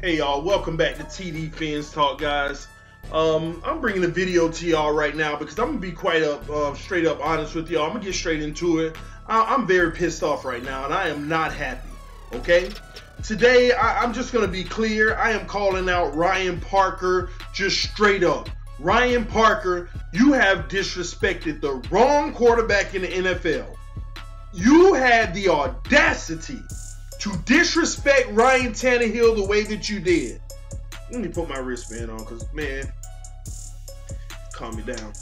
Hey y'all, welcome back to TD Fans Talk, guys. I'm bringing a video to y'all right now because I'm gonna be quite straight up honest with y'all. I'm gonna get straight into it. I'm very pissed off right now, and I am not happy. Okay, today I'm just gonna be clear. I am calling out Ryan Parker just straight up. Ryan Parker, you have disrespected the wrong quarterback in the NFL. You had the audacity to disrespect Ryan Tannehill the way that you did. Let me put my wristband on because, man, calm me down.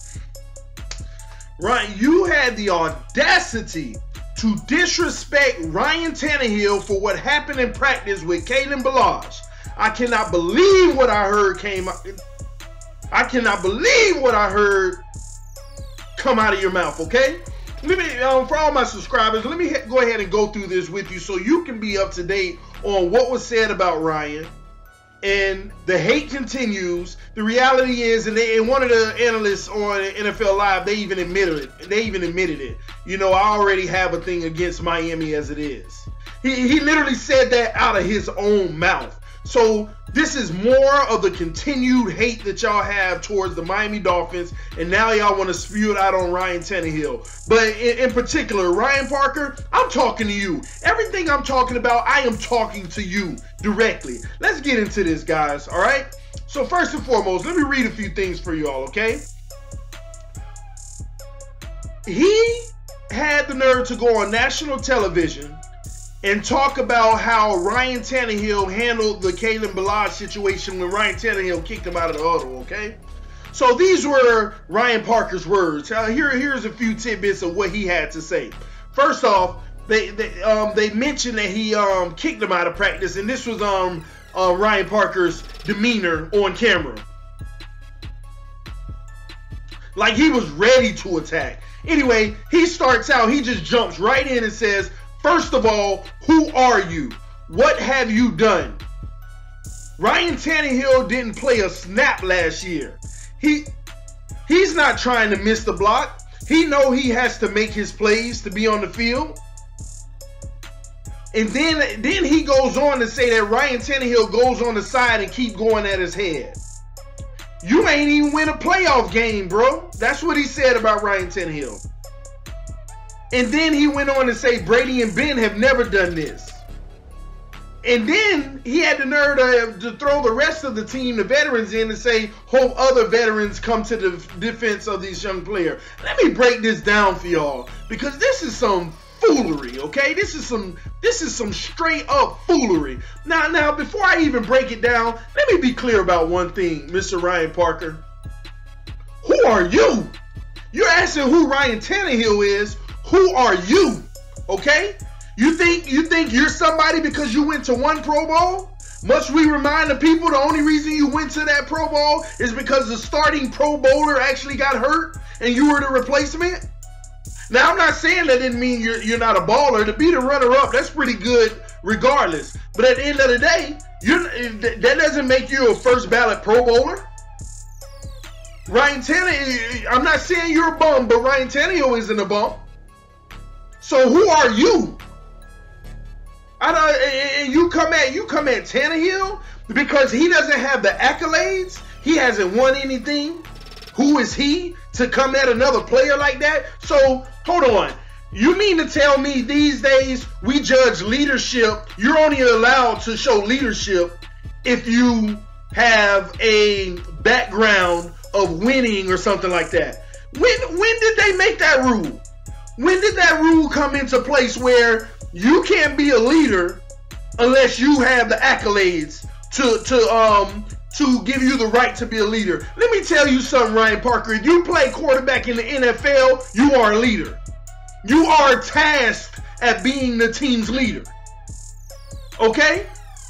Ryan, you had the audacity to disrespect Ryan Tannehill for what happened in practice with Kalen Balazs. I cannot believe what I heard I cannot believe what I heard come out of your mouth, okay? Let me, for all my subscribers, let me go ahead and go through this with you so you can be up to date on what was said about Ryan. And the hate continues. The reality is, and one of the analysts on NFL Live, they even admitted it. You know, I already have a thing against Miami as it is. He literally said that out of his own mouth. So this is more of the continued hate that y'all have towards the Miami Dolphins, and now y'all want to spew it out on Ryan Tannehill. But in particular, Ryan Parker, I'm talking to you. Everything I'm talking about, I am talking to you directly. Let's get into this, guys, all right? So first and foremost, let me read a few things for you all, okay? He had the nerve to go on national television and talk about how Ryan Tannehill handled the Kalen Balazs situation when Ryan Tannehill kicked him out of the huddle, okay? So these were Ryan Parker's words. Here's a few tidbits of what he had to say. First off, they mentioned that he kicked him out of practice, and this was Ryan Parker's demeanor on camera. Like he was ready to attack. Anyway, he starts out, he just jumps right in and says, first of all, who are you? What have you done? Ryan Tannehill didn't play a snap last year. He's not trying to miss the block. He know he has to make his plays to be on the field. And then he goes on to say that Ryan Tannehill goes on the side and keep going at his head. You ain't even win a playoff game, bro. That's what he said about Ryan Tannehill. And then he went on to say Brady and Ben have never done this. And then he had the nerve to throw the rest of the team, the veterans, in and say, hope other veterans come to the defense of these young players. Let me break this down for y'all, because this is some foolery, okay? This is some straight up foolery. Now, before I even break it down, let me be clear about one thing, Mr. Ryan Parker. Who are you? You're asking who Ryan Tannehill is. Who are you? Okay? You think you're somebody because you went to one Pro Bowl? Must we remind the people the only reason you went to that Pro Bowl is because the starting Pro Bowler actually got hurt and you were the replacement? Now, I'm not saying that didn't mean you're not a baller. To be the runner-up, that's pretty good regardless. But at the end of the day, that doesn't make you a first ballot Pro Bowler. Ryan Tannehill, I'm not saying you're a bum, but Ryan Tannehill isn't a bum. So who are you? And you come at Tannehill because he doesn't have the accolades. He hasn't won anything. Who is he to come at another player like that? So hold on. You mean to tell me these days we judge leadership? You're only allowed to show leadership if you have a background of winning or something like that. When did they make that rule? When did that rule come into place where you can't be a leader unless you have the accolades to give you the right to be a leader? Let me tell you something, Ryan Parker. If you play quarterback in the NFL, you are a leader. You are tasked at being the team's leader. Okay?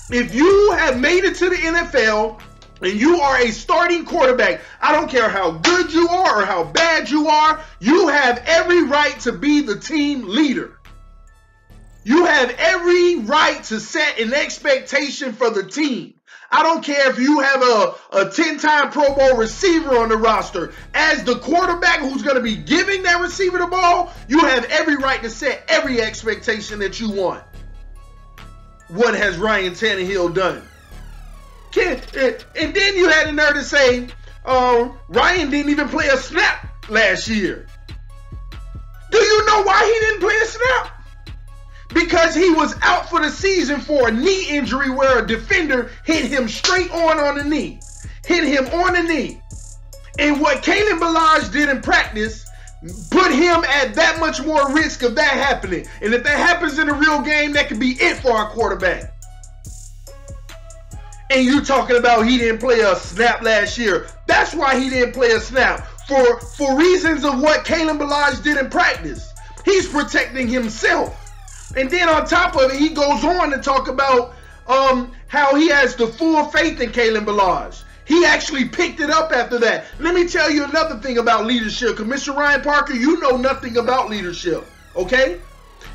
If you have made it to the NFL and you are a starting quarterback, I don't care how good you are or how bad you are, you have every right to be the team leader. You have every right to set an expectation for the team. I don't care if you have a 10-time Pro Bowl receiver on the roster. As the quarterback who's going to be giving that receiver the ball, you have every right to set every expectation that you want. What has Ryan Tannehill done? And then you had the nerve to say Ryan didn't even play a snap last year. Do you know why he didn't play a snap? Because he was out for the season for a knee injury where a defender hit him straight on the knee. Hit him on the knee. And what Kalen Ballage did in practice put him at that much more risk of that happening. And if that happens in a real game, that could be it for our quarterback. And you talking about he didn't play a snap last year. That's why he didn't play a snap. For reasons of what Kalen Ballage did in practice. He's protecting himself. And then on top of it, he goes on to talk about how he has the full faith in Kalen Ballage. He actually picked it up after that. Let me tell you another thing about leadership. Because Mr. Ryan Parker, you know nothing about leadership. Okay?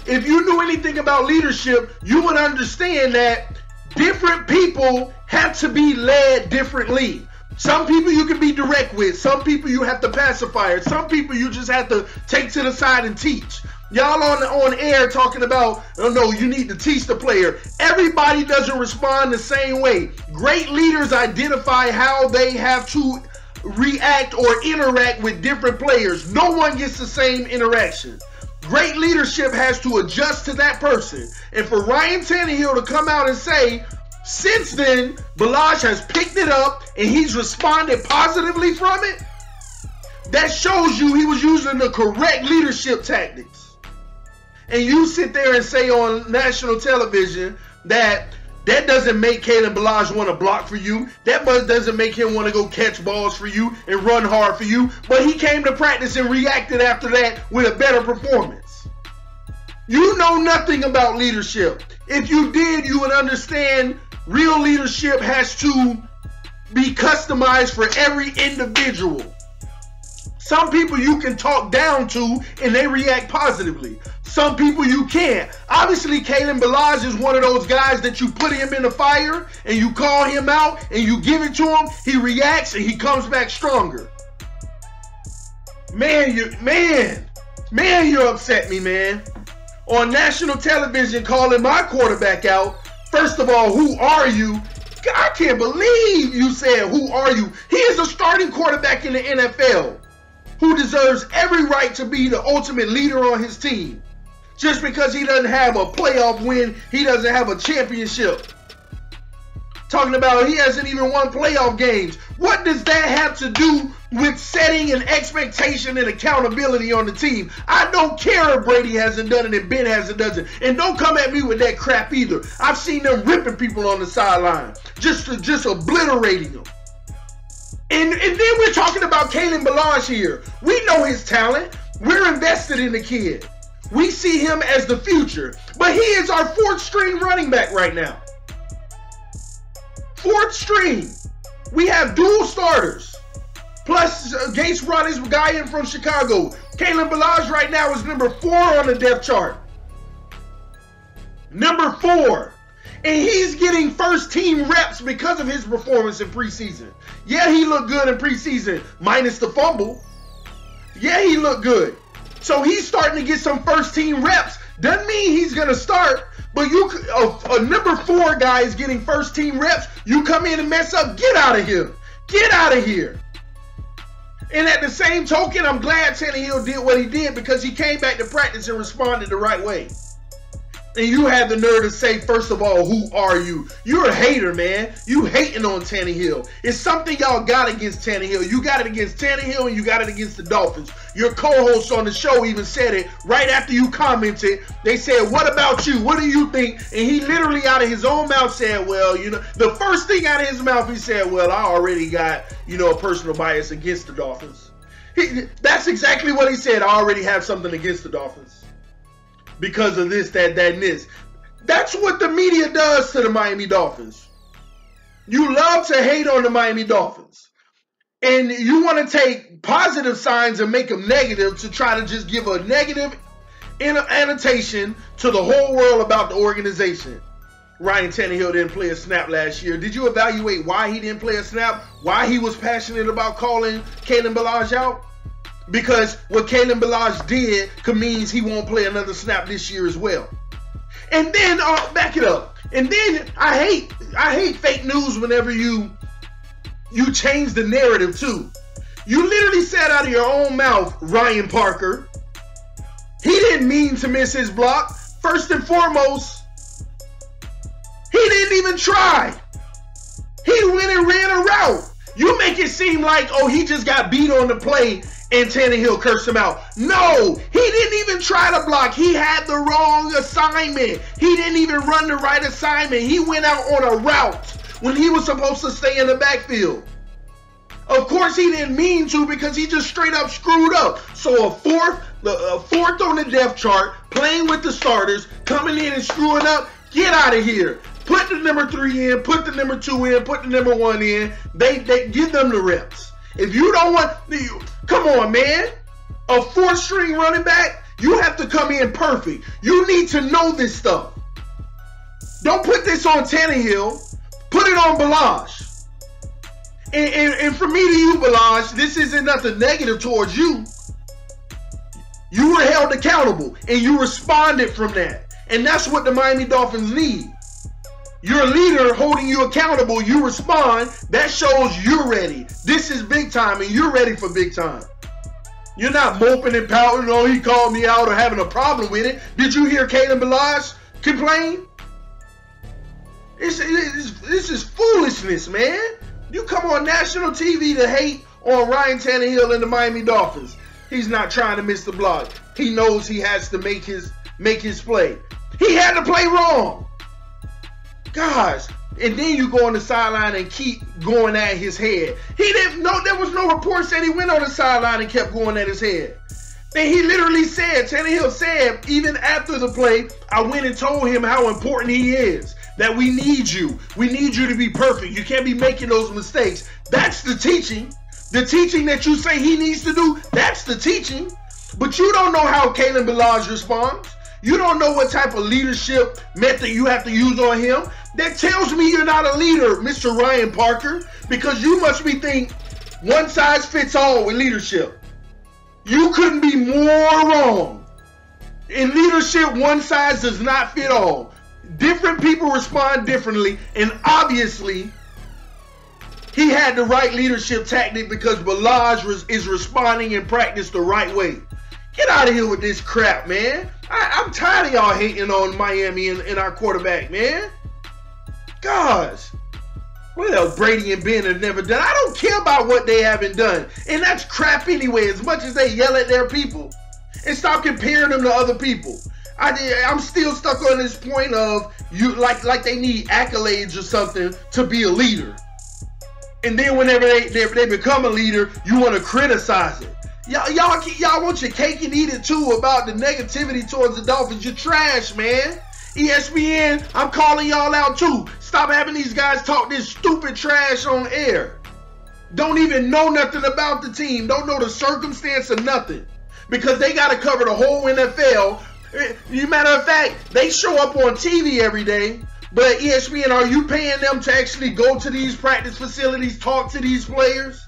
If you knew anything about leadership, you would understand that different people have to be led differently. Some people you can be direct with. Some people you have to pacify. Some people you just have to take to the side and teach. Y'all on air talking about, oh no, you need to teach the player. Everybody doesn't respond the same way. Great leaders identify how they have to react or interact with different players. No one gets the same interaction. Great leadership has to adjust to that person. And for Ryan Tannehill to come out and say, since then, Ballage has picked it up and he's responded positively from it, that shows you he was using the correct leadership tactics. And you sit there and say on national television that doesn't make Kalen Ballage want to block for you. That doesn't make him want to go catch balls for you and run hard for you. But he came to practice and reacted after that with a better performance. You know nothing about leadership. If you did, you would understand real leadership has to be customized for every individual. Some people you can talk down to and they react positively. Some people you can't. Obviously, Kalen Ballage is one of those guys that you put him in the fire and you call him out and you give it to him. He reacts and he comes back stronger. Man, you upset me, man. On national television calling my quarterback out. First of all, who are you? I can't believe you said, who are you? He is a starting quarterback in the NFL who deserves every right to be the ultimate leader on his team. Just because he doesn't have a playoff win, he doesn't have a championship. Talking about he hasn't even won playoff games. What does that have to do with setting an expectation and accountability on the team? I don't care if Brady hasn't done it and Ben hasn't done it. And don't come at me with that crap either. I've seen them ripping people on the sideline. Just obliterating them. And then we're talking about Kalen Ballage here. We know his talent. We're invested in the kid. We see him as the future. But he is our fourth string running back right now. Fourth string. We have dual starters. Plus, Gates brought his guy in from Chicago. Kalen Ballage right now is number 4 on the depth chart. Number 4. And he's getting first team reps because of his performance in preseason. Yeah, he looked good in preseason, minus the fumble. Yeah, he looked good. So he's starting to get some first team reps. Doesn't mean he's going to start, but a number 4 guy is getting first team reps. You come in and mess up, get out of here. Get out of here. And at the same token, I'm glad Tannehill did what he did because he came back to practice and responded the right way. And you had the nerve to say, first of all, who are you? You're a hater, man. You hating on Tannehill. It's something y'all got against Tannehill. You got it against Tannehill and you got it against the Dolphins. Your co-host on the show even said it right after you commented. They said, what about you? What do you think? And he literally out of his own mouth said, well, the first thing out of his mouth, he said, well, I already got, a personal bias against the Dolphins. That's exactly what he said. I already have something against the Dolphins. Because of this, that, and this. That's what the media does to the Miami Dolphins. You love to hate on the Miami Dolphins. And you want to take positive signs and make them negative to try to just give a negative annotation to the whole world about the organization. Ryan Tannehill didn't play a snap last year. Did you evaluate why he didn't play a snap? Why he was passionate about calling Kalen Ballage out? Because what Kalen Ballage did means he won't play another snap this year as well. And then, back it up. And then I hate fake news whenever you change the narrative too. You literally said out of your own mouth, Ryan Parker, he didn't mean to miss his block. First and foremost, he didn't even try. He went and ran a route. You make it seem like, oh, he just got beat on the play and Tannehill cursed him out. No, he didn't even try to block. He had the wrong assignment. He didn't even run the right assignment. He went out on a route when he was supposed to stay in the backfield. Of course, he didn't mean to because he just straight up screwed up. So a fourth on the depth chart, playing with the starters, coming in and screwing up, get out of here. Put the number 3 in, put the number 2 in, put the number 1 in. They give them the reps. If you don't want, come on, man. A 4th-string running back, you have to come in perfect. You need to know this stuff. Don't put this on Tannehill. Put it on Balazs. And for me to you, Balazs, this isn't nothing negative towards you. You were held accountable, and you responded from that. And that's what the Miami Dolphins need. You're a leader holding you accountable. You respond. That shows you're ready. This is big time, and you're ready for big time. You're not moping and pouting, oh, he called me out or having a problem with it. Did you hear Kalen Balazs complain? This is foolishness, man. You come on national TV to hate on Ryan Tannehill and the Miami Dolphins. He's not trying to miss the block. He knows he has to make his play. He had to play wrong. Gosh. And then you go on the sideline and keep going at his head. He didn't know, there was no reports that he went on the sideline and kept going at his head. And he literally said, Tannehill said, even after the play, I went and told him how important he is. That we need you. We need you to be perfect. You can't be making those mistakes. That's the teaching. The teaching that you say he needs to do, that's the teaching. But you don't know how Kalen Balazs responds. You don't know what type of leadership method you have to use on him. That tells me you're not a leader, Mr. Ryan Parker, because you must be thinking one size fits all with leadership. You couldn't be more wrong. In leadership, one size does not fit all. Different people respond differently, and obviously, he had the right leadership tactic because Balazs is responding in practice the right way. Get out of here with this crap, man. I'm tired of y'all hating on Miami and our quarterback, man. Gosh. What else Brady and Ben have never done? I don't care about what they haven't done. And that's crap anyway, as much as they yell at their people. And stop comparing them to other people. I'm still stuck on this point of you like they need accolades or something to be a leader. And then whenever they become a leader, you want to criticize it. Y'all want your cake and eat it too about the negativity towards the Dolphins. You're trash, man. ESPN, I'm calling y'all out too. Stop having these guys talk this stupid trash on air. Don't even know nothing about the team. Don't know the circumstance of nothing. Because they got to cover the whole NFL. Matter of fact, they show up on TV every day. But ESPN, are you paying them to actually go to these practice facilities, talk to these players?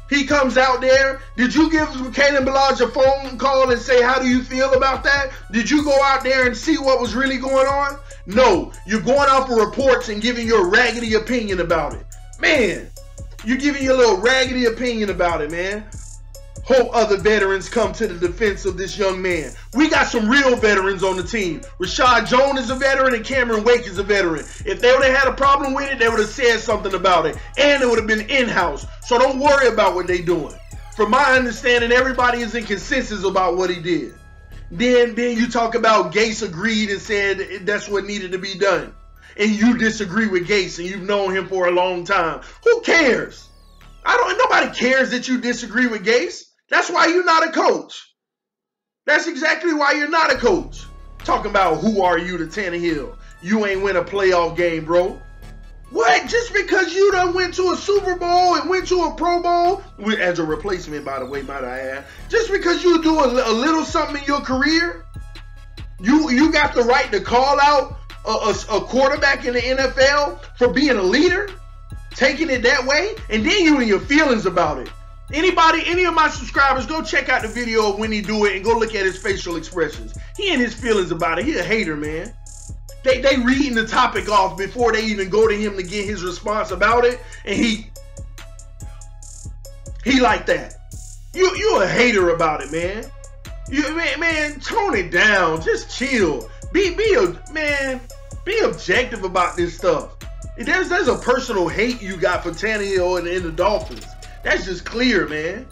He comes out there. Did you give Kalen Balazs a phone call and say, how do you feel about that? Did you go out there and see what was really going on? No, you're going off of reports and giving your raggedy opinion about it. Man, you're giving your little raggedy opinion about it, man. Hope other veterans come to the defense of this young man. We got some real veterans on the team. Rashad Jones is a veteran and Cameron Wake is a veteran. If they would have had a problem with it, they would have said something about it. And it would have been in-house. So don't worry about what they're doing. From my understanding, everybody is in consensus about what he did. Then you talk about Gase agreed and said that's what needed to be done. And you disagree with Gase and you've known him for a long time. Who cares? Nobody cares that you disagree with Gase. That's why you're not a coach. That's exactly why you're not a coach. Talking about who are you to Tannehill. You ain't win a playoff game, bro. What? Just because you done went to a Super Bowl and went to a Pro Bowl, as a replacement, by the way, might I add. Just because you do a little something in your career, you got the right to call out a quarterback in the NFL for being a leader, taking it that way, and then you in your feelings about it. Any of my subscribers, go check out the video of when he do it and go look at his facial expressions. He in his feelings about it. He a hater, man. They reading the topic off before they even go to him to get his response about it, and he like that. You a hater about it, man. Man, tone it down. Just chill. Be objective about this stuff. There's a personal hate you got for Tannehill and the Dolphins. That's just clear, man.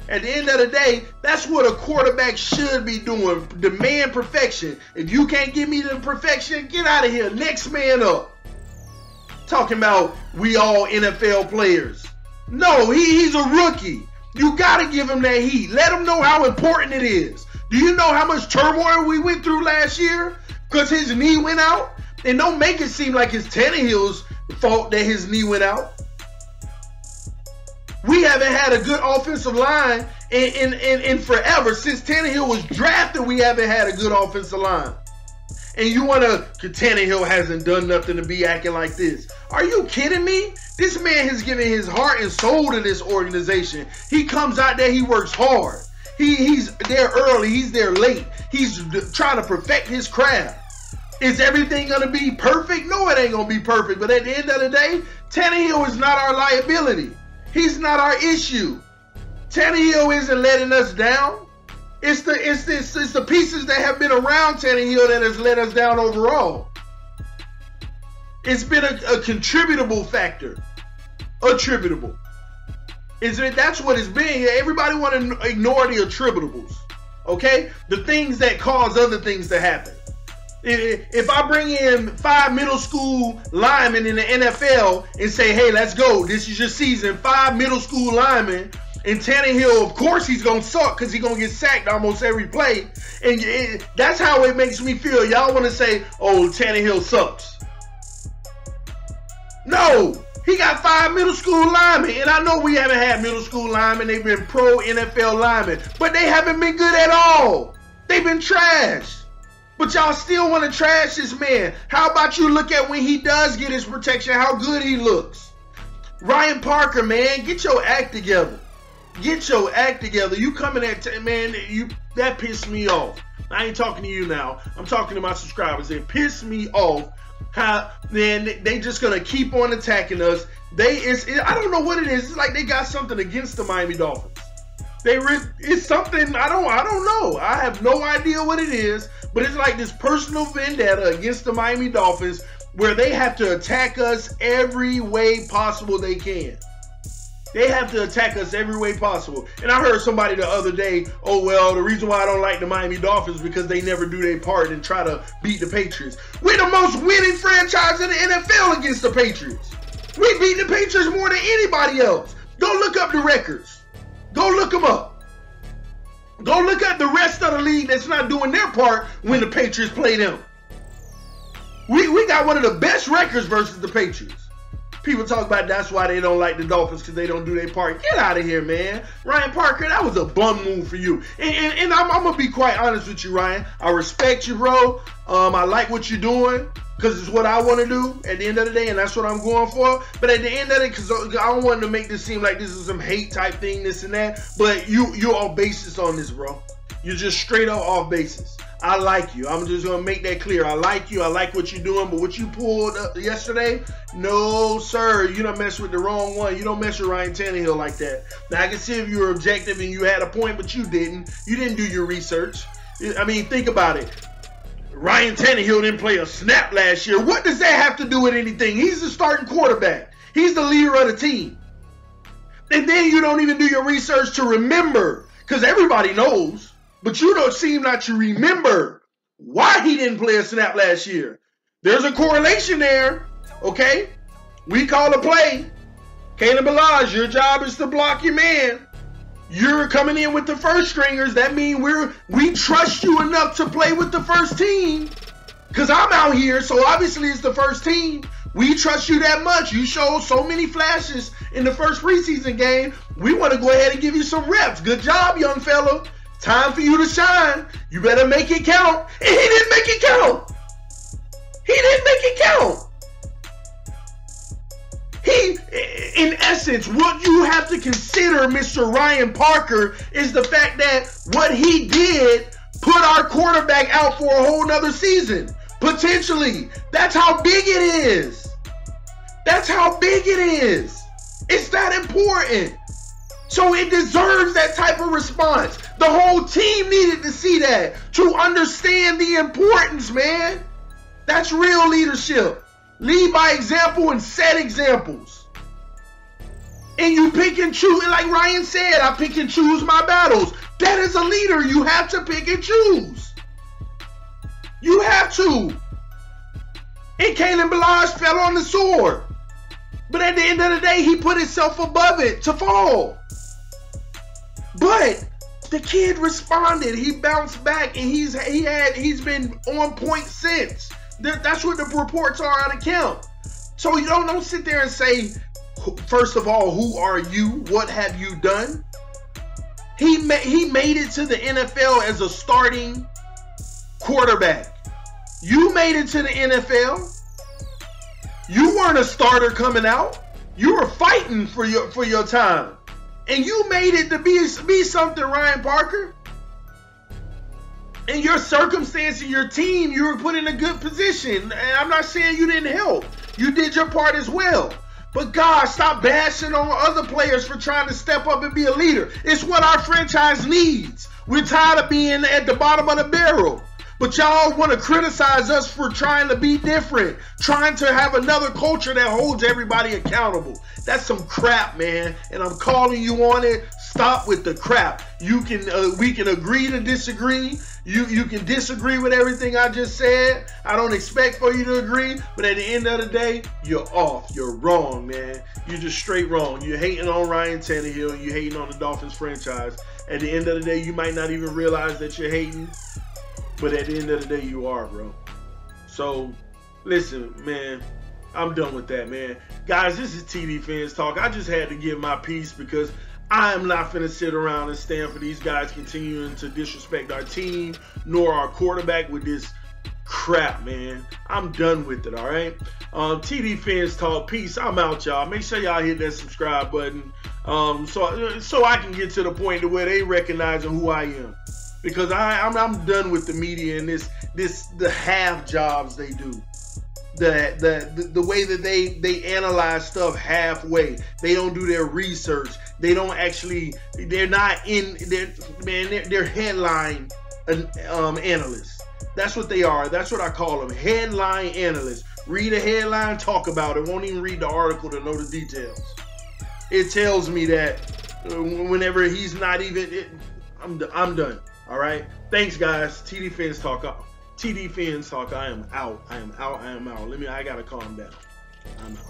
At the end of the day, that's what a quarterback should be doing. Demand perfection. If you can't give me the perfection, get out of here. Next man up. Talking about we all NFL players. No, he's a rookie. You got to give him that heat. Let him know how important it is. Do you know how much turmoil we went through last year? Because his knee went out? And don't make it seem like it's Tannehill's fault that his knee went out. We haven't had a good offensive line in forever. Since Tannehill was drafted, we haven't had a good offensive line. And you want to, Tannehill hasn't done nothing to be acting like this. Are you kidding me? This man has given his heart and soul to this organization. He comes out there, he works hard. He's there early, he's there late. He's trying to perfect his craft. Is everything going to be perfect? No, it ain't going to be perfect. But at the end of the day, Tannehill is not our liability. He's not our issue. Tannehill isn't letting us down. It's the pieces that have been around Tannehill that has let us down overall. It's been a contributable factor. Attributable. That's what it's been. Everybody want to ignore the attributables. Okay? The things that cause other things to happen. If I bring in 5 middle school linemen in the NFL and say, hey, let's go, this is your season, 5 middle school linemen, and Tannehill, of course, he's going to suck because he's going to get sacked almost every play. And that's how it makes me feel. Y'all want to say, oh, Tannehill sucks. No, he got 5 middle school linemen. And I know we haven't had middle school linemen. They've been pro NFL linemen. But they haven't been good at all. They've been trash. But y'all still want to trash this man. How about you look at when he does get his protection, how good he looks. Ryan Parker, man, get your act together. Get your act together. You coming at, man, that pissed me off. I ain't talking to you now. I'm talking to my subscribers. It pissed me off how, man, they just going to keep on attacking us. I don't know what it is. It's like they got something against the Miami Dolphins. It's something, I don't know. I have no idea what it is. But it's like this personal vendetta against the Miami Dolphins where they have to attack us every way possible they can. They have to attack us every way possible. And I heard somebody the other day, oh, well, the reason why I don't like the Miami Dolphins is because they never do their part and try to beat the Patriots. We're the most winning franchise in the NFL against the Patriots. We beat the Patriots more than anybody else. Go look up the records. Go look them up. Go look at the rest of the league that's not doing their part when the Patriots play them. We got one of the best records versus the Patriots. People talk about that's why they don't like the Dolphins because they don't do their part. Get out of here, man. Ryan Parker, that was a bum move for you. And I'm going to be quite honest with you, Ryan. I respect you, bro. I like what you're doing because it's what I want to do at the end of the day, and that's what I'm going for. But at the end of it, because I don't want to make this seem like this is some hate type thing, this and that. But you're off basis on this, bro. You're just straight up off basis. I like you. I'm just going to make that clear. I like you. I like what you're doing. But what you pulled up yesterday, no, sir. You don't mess with the wrong one. You don't mess with Ryan Tannehill like that. Now, I can see if you were objective and you had a point, but you didn't. You didn't do your research. I mean, think about it. Ryan Tannehill didn't play a snap last year. What does that have to do with anything? He's the starting quarterback. He's the leader of the team. And then you don't even do your research to remember, because everybody knows, but you don't seem not to remember why he didn't play a snap last year. There's a correlation there, okay? We call a play. Caleb Balaj, your job is to block your man. You're coming in with the first stringers. That means we trust you enough to play with the first team. Because I'm out here, so obviously it's the first team. We trust you that much. You showed so many flashes in the first preseason game. We want to go ahead and give you some reps. Good job, young fella. Time for you to shine. You better make it count. And he didn't make it count. He didn't make it count. In essence, what you have to consider, Mr. Ryan Parker, is the fact that what he did put our quarterback out for a whole nother season. Potentially. That's how big it is. That's how big it is. It's that important. So it deserves that type of response. The whole team needed to see that, to understand the importance, man. That's real leadership. Lead by example and set examples. And you pick and choose, like Ryan said, I pick and choose my battles. That is a leader. You have to pick and choose. You have to. And Kalen Balazs fell on the sword. But at the end of the day, he put himself above it to fall. But the kid responded. He bounced back, and he's been on point since. That's what the reports are out of camp. So you don't sit there and say, first of all, who are you? What have you done? He made it to the NFL as a starting quarterback. You made it to the NFL. You weren't a starter coming out. You were fighting for your time. And you made it to be something, Ryan Parker. In your circumstance, in your team, you were put in a good position. And I'm not saying you didn't help. You did your part as well. But God, stop bashing on other players for trying to step up and be a leader. It's what our franchise needs. We're tired of being at the bottom of the barrel. But y'all want to criticize us for trying to be different, trying to have another culture that holds everybody accountable. That's some crap, man. And I'm calling you on it. Stop with the crap. We can agree to disagree. You can disagree with everything I just said. I don't expect for you to agree, but at the end of the day, you're off. You're wrong, man. You're just straight wrong. You're hating on Ryan Tannehill. You're hating on the Dolphins franchise. At the end of the day, you might not even realize that you're hating. But at the end of the day, you are, bro. So, listen, man, I'm done with that, man. Guys, this is TD Fans Talk. I just had to give my piece because I am not going to sit around and stand for these guys continuing to disrespect our team nor our quarterback with this crap, man. I'm done with it, all right? TD Fans Talk. Peace. I'm out, y'all. Make sure y'all hit that subscribe button so I can get to the point to where they recognizing who I am. Because I'm done with the media and the half jobs they do, the way that they analyze stuff halfway. They don't do their research. They don't actually. They're headline analysts. That's what they are. That's what I call them, headline analysts. Read a headline, talk about it. Won't even read the article to know the details. It tells me that whenever he's not even. I'm done. All right. Thanks, guys. TD Fans Talk. TD Fans Talk. I am out. I am out. I am out. I gotta calm down. I'm out.